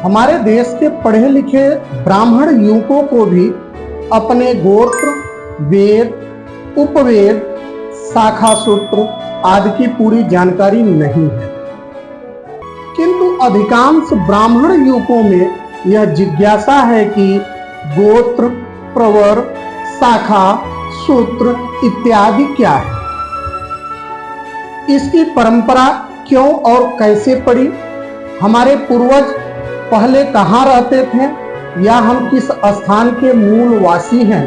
हमारे देश के पढ़े लिखे ब्राह्मण युवकों को भी अपने गोत्र, वेद, उपवेद, शाखा सूत्र आदि की पूरी जानकारी नहीं है, किंतु अधिकांश ब्राह्मण युवकों में यह जिज्ञासा है कि गोत्र, प्रवर, शाखा, सूत्र इत्यादि क्या है, इसकी परंपरा क्यों और कैसे पड़ी, हमारे पूर्वज पहले कहाँ रहते थे या हम किस स्थान के मूल वासी हैं,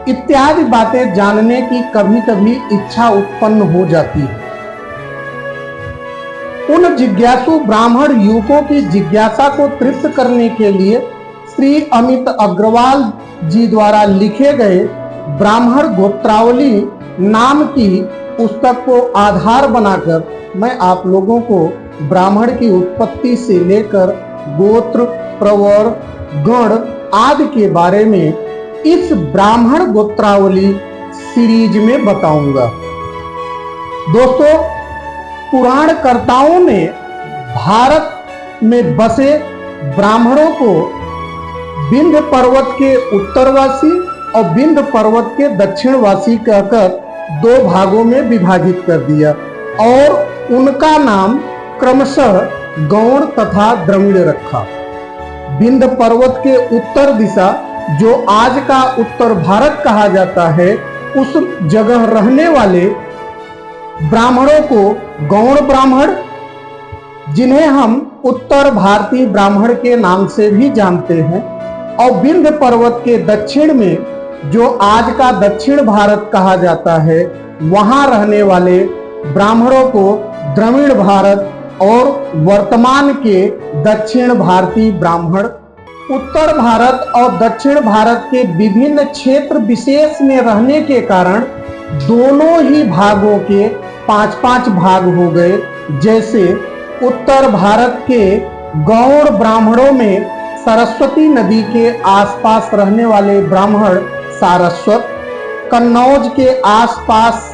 इत्यादि बातें जानने की कभी कभी इच्छा उत्पन्न हो जाती है। उन जिज्ञासु ब्राह्मण युवकों की जिज्ञासा को तृप्त करने के लिए श्री अमित अग्रवाल जी द्वारा लिखे गए ब्राह्मण गोत्रावली नाम की पुस्तक को आधार बनाकर मैं आप लोगों को ब्राह्मण की उत्पत्ति से लेकर गोत्र, प्रवर, गण आदि के बारे में इस ब्राह्मण गोत्रावली सीरीज में बताऊंगा। दोस्तों, पुराणकर्ताओं ने भारत में बसे ब्राह्मणों को विंध्य पर्वत के उत्तरवासी और विंध्य पर्वत के दक्षिणवासी कहकर दो भागों में विभाजित कर दिया और उनका नाम क्रमशः गौड़ तथा द्रविड़ रखा। विंध्य पर्वत के उत्तर दिशा, जो आज का उत्तर भारत कहा जाता है, उस जगह रहने वाले ब्राह्मणों को गौड़ ब्राह्मण, जिन्हें हम उत्तर भारतीय ब्राह्मण के नाम से भी जानते हैं, और विंध्य पर्वत के दक्षिण में, जो आज का दक्षिण भारत कहा जाता है, वहां रहने वाले ब्राह्मणों को द्रविड़ भारत और वर्तमान के दक्षिण भारतीय ब्राह्मण, उत्तर भारत और दक्षिण भारत के विभिन्न क्षेत्र विशेष में रहने के कारण दोनों ही भागों के 5-5 भाग हो गए। जैसे उत्तर भारत के गौड़ ब्राह्मणों में सरस्वती नदी के आसपास रहने वाले ब्राह्मण सारस्वत, कन्नौज के आसपास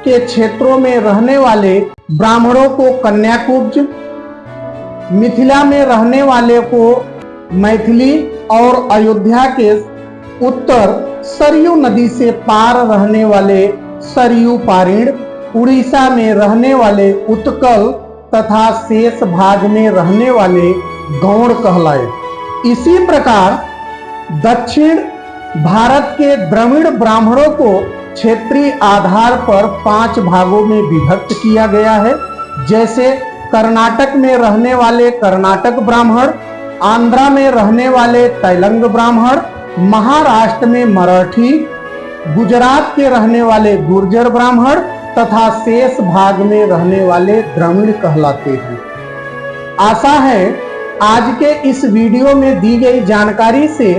के क्षेत्रों में रहने वाले ब्राह्मणों को कन्याकुब्ज, मिथिला में रहने वाले को मैथिली और अयोध्या के उत्तर सरयू नदी से पार रहने वाले सरयू पारीण, उड़ीसा में रहने वाले उत्कल तथा शेष भाग में रहने वाले गौड़ कहलाए। इसी प्रकार दक्षिण भारत के द्रविड़ ब्राह्मणों को क्षेत्रीय आधार पर 5 भागों में विभक्त किया गया है। जैसे कर्नाटक में रहने वाले कर्नाटक ब्राह्मण, आंध्रा में रहने वाले तैलंग ब्राह्मण, महाराष्ट्र में मराठी, गुजरात के रहने वाले गुर्जर ब्राह्मण तथा शेष भाग में रहने वाले द्रविड़ कहलाते हैं। आशा है आज के इस वीडियो में दी गई जानकारी से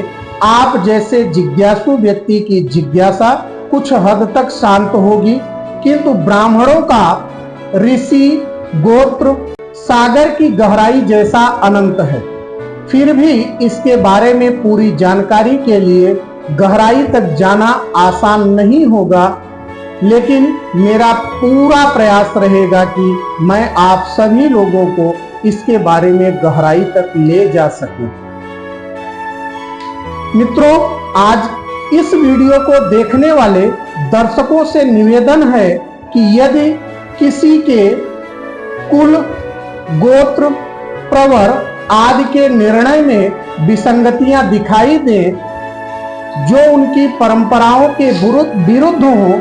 आप जैसे जिज्ञासु व्यक्ति की जिज्ञासा कुछ हद तक शांत होगी, किंतु ब्राह्मणों का ऋषि गोत्र सागर की गहराई जैसा अनंत है। फिर भी इसके बारे में पूरी जानकारी के लिए गहराई तक जाना आसान नहीं होगा, लेकिन मेरा पूरा प्रयास रहेगा कि मैं आप सभी लोगों को इसके बारे में गहराई तक ले जा सकूं। मित्रों, आज इस वीडियो को देखने वाले दर्शकों से निवेदन है कि यदि किसी के कुल, गोत्र, प्रवर आदि के निर्णय में विसंगतियां दिखाई दें जो उनकी परंपराओं के विरुद्ध हो,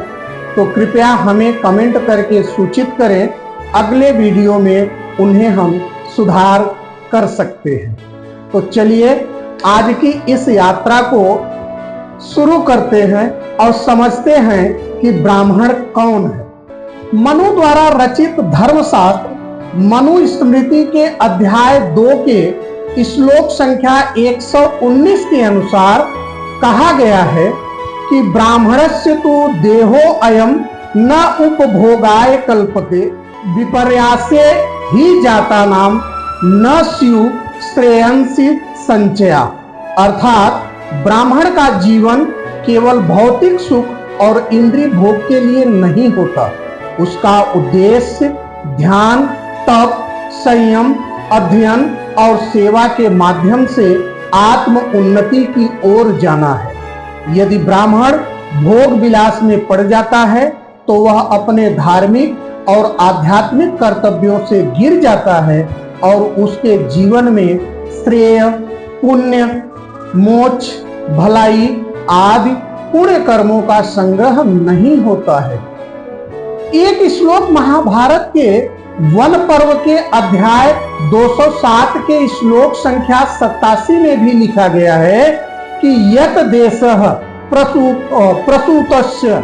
तो कृपया हमें कमेंट करके सूचित करें। अगले वीडियो में उन्हें हम सुधार कर सकते हैं। तो चलिए आज की इस यात्रा को शुरू करते हैं और समझते हैं कि ब्राह्मण कौन है। मनु द्वारा रचित धर्मशास्त्र मनु स्मृति के अध्याय 2 के श्लोक संख्या 119 के अनुसार कहा गया है कि ब्राह्मणस्य तु देहो अयम न उपभोगाय कल्पते विपर्यासे ही जाता नाम न स्यु श्रेयंसी संचया। अर्थात ब्राह्मण का जीवन केवल भौतिक सुख और इंद्रिय भोग के लिए नहीं होता, उसका उद्देश्य ध्यान, तप, संयम, अध्ययन और सेवा के माध्यम से आत्म उन्नति की ओर जाना है। यदि ब्राह्मण भोग विलास में पड़ जाता है तो वह अपने धार्मिक और आध्यात्मिक कर्तव्यों से गिर जाता है और उसके जीवन में श्रेय, पुण्य, मोक्ष, भलाई आदि पुण्य कर्मों का संग्रह नहीं होता है। एक श्लोक महाभारत के वन पर्व के अध्याय 207 के श्लोक संख्या 87 में भी लिखा गया है कि यत देशः प्रसूतस्य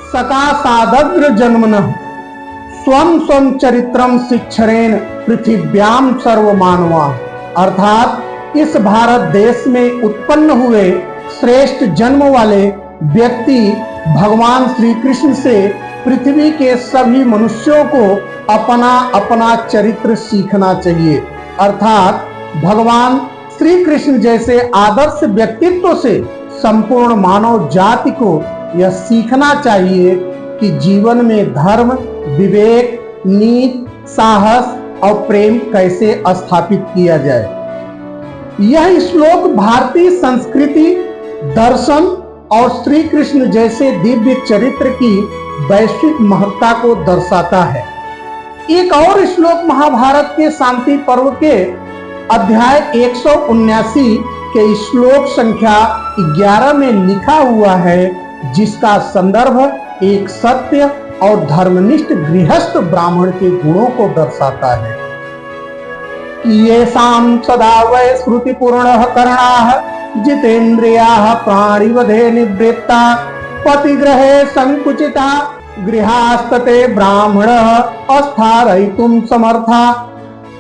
सकाशादग्र जन्मनः स्वं स्वं चरित्रम शिक्षरेण पृथिव्याम सर्वमानवा। अर्थात इस भारत देश में उत्पन्न हुए श्रेष्ठ जन्म वाले व्यक्ति भगवान श्री कृष्ण से पृथ्वी के सभी मनुष्यों को अपना अपना चरित्र सीखना चाहिए। अर्थात भगवान श्री कृष्ण जैसे आदर्श व्यक्तित्व से संपूर्ण मानव जाति को यह सीखना चाहिए कि जीवन में धर्म, विवेक, नीति, साहस और प्रेम कैसे स्थापित किया जाए। यह श्लोक भारतीय संस्कृति, दर्शन और श्री कृष्ण जैसे दिव्य चरित्र की वैश्विक महत्ता को दर्शाता है। एक और श्लोक महाभारत के शांति पर्व के अध्याय 179 के श्लोक संख्या 11 में लिखा हुआ है, जिसका संदर्भ एक सत्य और धर्मनिष्ठ गृहस्थ ब्राह्मण के गुणों को दर्शाता है। येषां सदा वै श्रुतिपूर्णः कर्णाः जितेन्द्रियाः प्राणिवधे निवृत्ता पतिग्रहे संकुचिता गृहास्तते ब्राह्मणः अस्थारयितुं समर्था।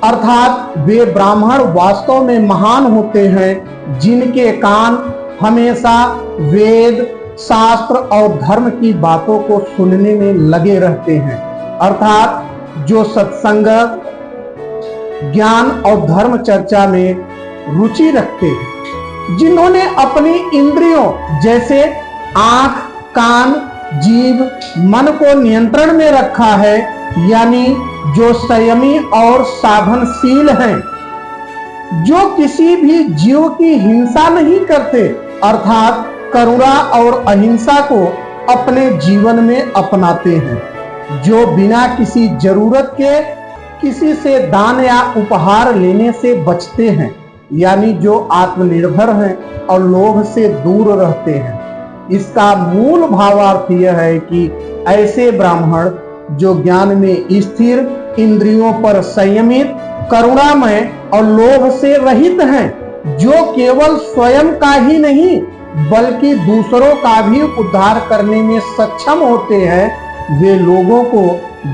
अर्थात वे ब्राह्मण वास्तव में महान होते हैं जिनके कान हमेशा वेद, शास्त्र और धर्म की बातों को सुनने में लगे रहते हैं। अर्थात जो सत्संग, ज्ञान और धर्म चर्चा में रुचि रखते हैं, जिन्होंने अपनी इंद्रियों जैसे आंख, कान, जीभ, मन को नियंत्रण में रखा है, यानी जो संयमी और साधनशील हैं, जो किसी भी जीव की हिंसा नहीं करते, अर्थात करुणा और अहिंसा को अपने जीवन में अपनाते हैं, जो बिना किसी जरूरत के किसी से दान या उपहार लेने से बचते हैं, यानी जो आत्मनिर्भर हैं और लोभ से दूर रहते हैं। इसका मूल भावार्थ यह है कि ऐसे ब्राह्मण जो ज्ञान में स्थिर, इंद्रियों पर संयमित, करुणामय और लोभ से रहित हैं, जो केवल स्वयं का ही नहीं बल्कि दूसरों का भी उद्धार करने में सक्षम होते हैं, वे लोगों को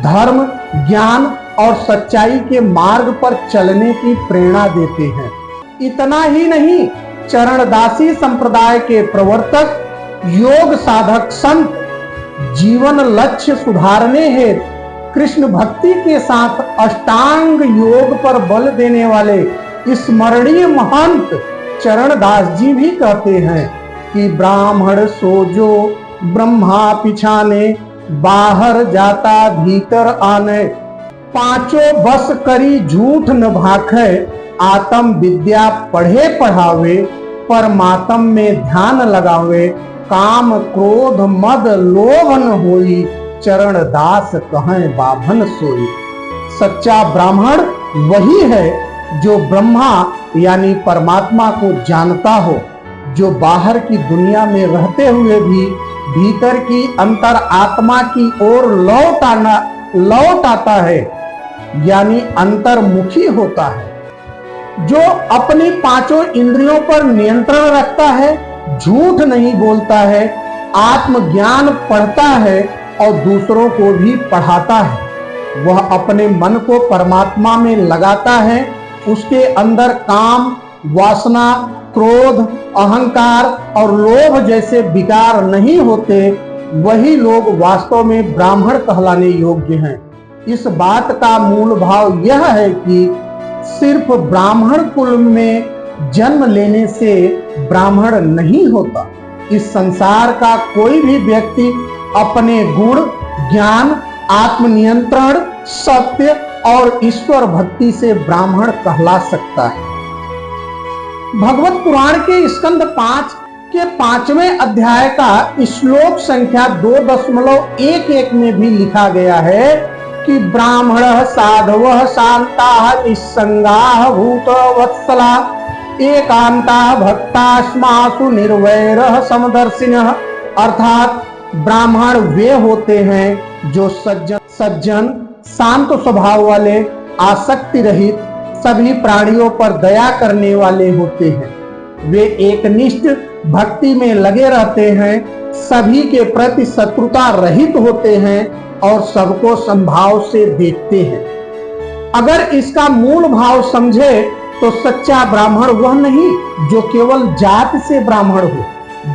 धर्म, ज्ञान और सच्चाई के मार्ग पर चलने की प्रेरणा देते हैं। इतना ही नहीं, चरणदासी संप्रदाय के प्रवर्तक, योग साधक संत जीवन लक्ष्य सुधारने हेतु कृष्ण भक्ति के साथ अष्टांग योग पर बल देने वाले स्मरणीय महंत चरणदास जी भी कहते हैं कि ब्राह्मण सोजो ब्रह्मा पिछाने, बाहर जाता भीतर आने, पांचों बस करी झूठ न भाखे, आत्म विद्या पढ़े पढ़ावे, परमात्म में ध्यान लगावे, काम क्रोध मद लोभ न होई, चरण दास कहें बाभन सोई। सच्चा ब्राह्मण वही है जो ब्रह्मा यानी परमात्मा को जानता हो, जो बाहर की दुनिया में रहते हुए भी भीतर की अंतर आत्मा की ओर लौट आता है, यानी अंतर्मुखी होता है, जो अपनी पांचों इंद्रियों पर नियंत्रण रखता है, झूठ नहीं बोलता है, आत्मज्ञान पढ़ता है और दूसरों को भी पढ़ाता है। वह अपने मन को परमात्मा में लगाता है, उसके अंदर काम, वासना, क्रोध, अहंकार और लोभ जैसे विकार नहीं होते, वही लोग वास्तव में ब्राह्मण कहलाने योग्य हैं। इस बात का मूल भाव यह है कि सिर्फ ब्राह्मण कुल में जन्म लेने से ब्राह्मण नहीं होता। इस संसार का कोई भी व्यक्ति अपने गुण, ज्ञान, आत्मनियंत्रण, सत्य और ईश्वर भक्ति से ब्राह्मण कहला सकता है। भगवत पुराण के स्कंद 5 के 5वें अध्याय का श्लोक संख्या 2.11 में भी लिखा गया है कि ब्राह्मण साधव शांता निस्संगा भूत वत्सला एकांता भक्तास्मासु निर्वैर समदर्शिनः। अर्थात ब्राह्मण वे होते हैं जो सज्जन शांत स्वभाव वाले, आसक्ति रहित, सभी प्राणियों पर दया करने वाले होते हैं। वे एकनिष्ठ भक्ति में लगे रहते हैं, सभी के प्रति शत्रुता रहित होते हैं और सबको समभाव से देखते हैं। अगर इसका मूल भाव समझे तो सच्चा ब्राह्मण वह नहीं जो केवल जात से ब्राह्मण हो,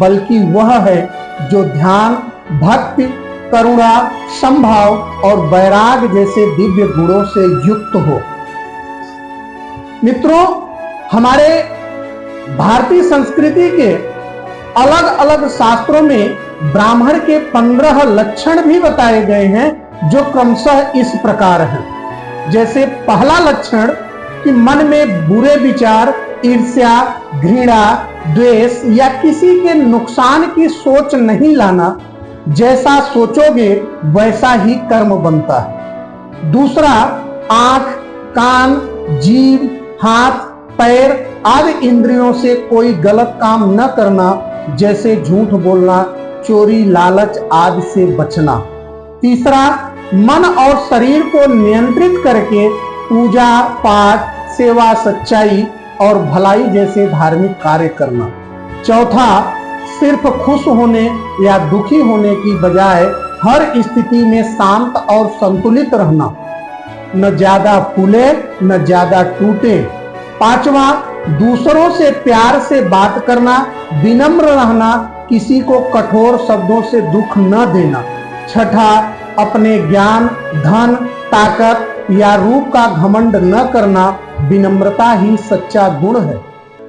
बल्कि वह है जो ध्यान, भक्ति, करुणा, समभाव और वैराग जैसे दिव्य गुणों से युक्त हो। मित्रों, हमारे भारतीय संस्कृति के अलग अलग शास्त्रों में ब्राह्मण के 15 लक्षण भी बताए गए हैं, जो क्रमशः इस प्रकार हैं। जैसे पहला लक्षण कि मन में बुरे विचार, ईर्ष्या, घृणा, द्वेष या किसी के नुकसान की सोच नहीं लाना। जैसा सोचोगे वैसा ही कर्म बनता है। दूसरा, आंख, कान, जीभ, हाथ, पैर आदि इंद्रियों से कोई गलत काम न करना, जैसे झूठ बोलना, चोरी, लालच आदि से बचना। तीसरा, मन और शरीर को नियंत्रित करके पूजा पाठ, सेवा, सच्चाई और भलाई जैसे धार्मिक कार्य करना। चौथा, सिर्फ खुश होने या दुखी होने की बजाय हर स्थिति में शांत और संतुलित रहना, न ज्यादा फूले न ज्यादा टूटे। पांचवा, दूसरों से प्यार से बात करना, विनम्र रहना, किसी को कठोर शब्दों से दुख न देना। छठा, अपने ज्ञान, धन, ताकत या रूप का घमंड न करना, विनम्रता ही सच्चा गुण है।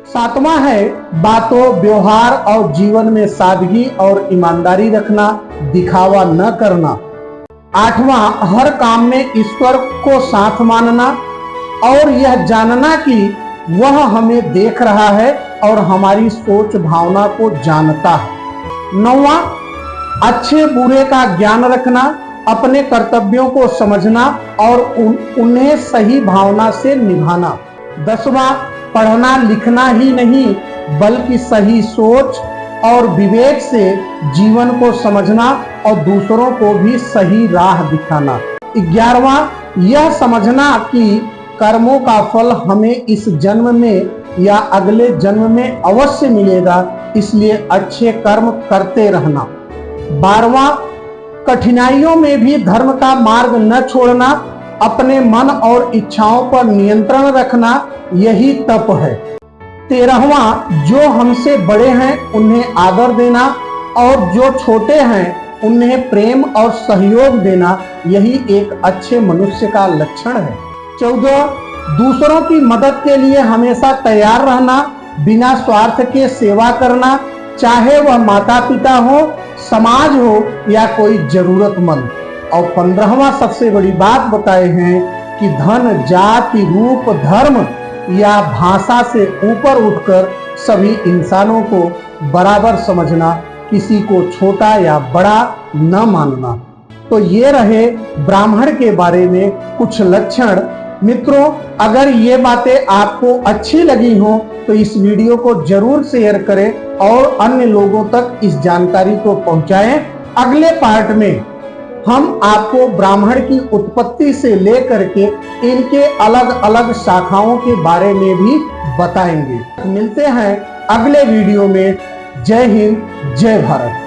सातवां है बातों, व्यवहार और जीवन में सादगी और ईमानदारी रखना, दिखावा न करना। आठवां, हर काम में ईश्वर को साथ मानना और यह जानना कि वह हमें देख रहा है और हमारी सोच भावना को जानता है। नौवां, अच्छे बुरे का ज्ञान रखना, अपने कर्तव्यों को समझना और उन्हें सही भावना से निभाना। 10वां, पढ़ना लिखना ही नहीं बल्कि सही सोच और विवेक से जीवन को समझना और दूसरों को भी सही राह दिखाना। 11वां, यह समझना कि कर्मों का फल हमें इस जन्म में या अगले जन्म में अवश्य मिलेगा, इसलिए अच्छे कर्म करते रहना। 12वां, कठिनाइयों में भी धर्म का मार्ग न छोड़ना, अपने मन और इच्छाओं पर नियंत्रण रखना, यही तप है। 13वां, जो हमसे बड़े हैं उन्हें आदर देना और जो छोटे हैं उन्हें प्रेम और सहयोग देना, यही एक अच्छे मनुष्य का लक्षण है। 14, दूसरों की मदद के लिए हमेशा तैयार रहना, बिना स्वार्थ के सेवा करना, चाहे वह माता पिता हो, समाज हो या कोई जरूरतमंद। और 15वां सबसे बड़ी बात बताए हैं कि धन, जाति, रूप, धर्म या भाषा से ऊपर उठकर सभी इंसानों को बराबर समझना, किसी को छोटा या बड़ा न मानना। तो ये रहे ब्राह्मण के बारे में कुछ लक्षण। मित्रों, अगर ये बातें आपको अच्छी लगी हो तो इस वीडियो को जरूर शेयर करें और अन्य लोगों तक इस जानकारी को पहुंचाएं। अगले पार्ट में हम आपको ब्राह्मण की उत्पत्ति से लेकर के इनके अलग अलग शाखाओं के बारे में भी बताएंगे। मिलते हैं अगले वीडियो में। जय हिंद, जय भारत।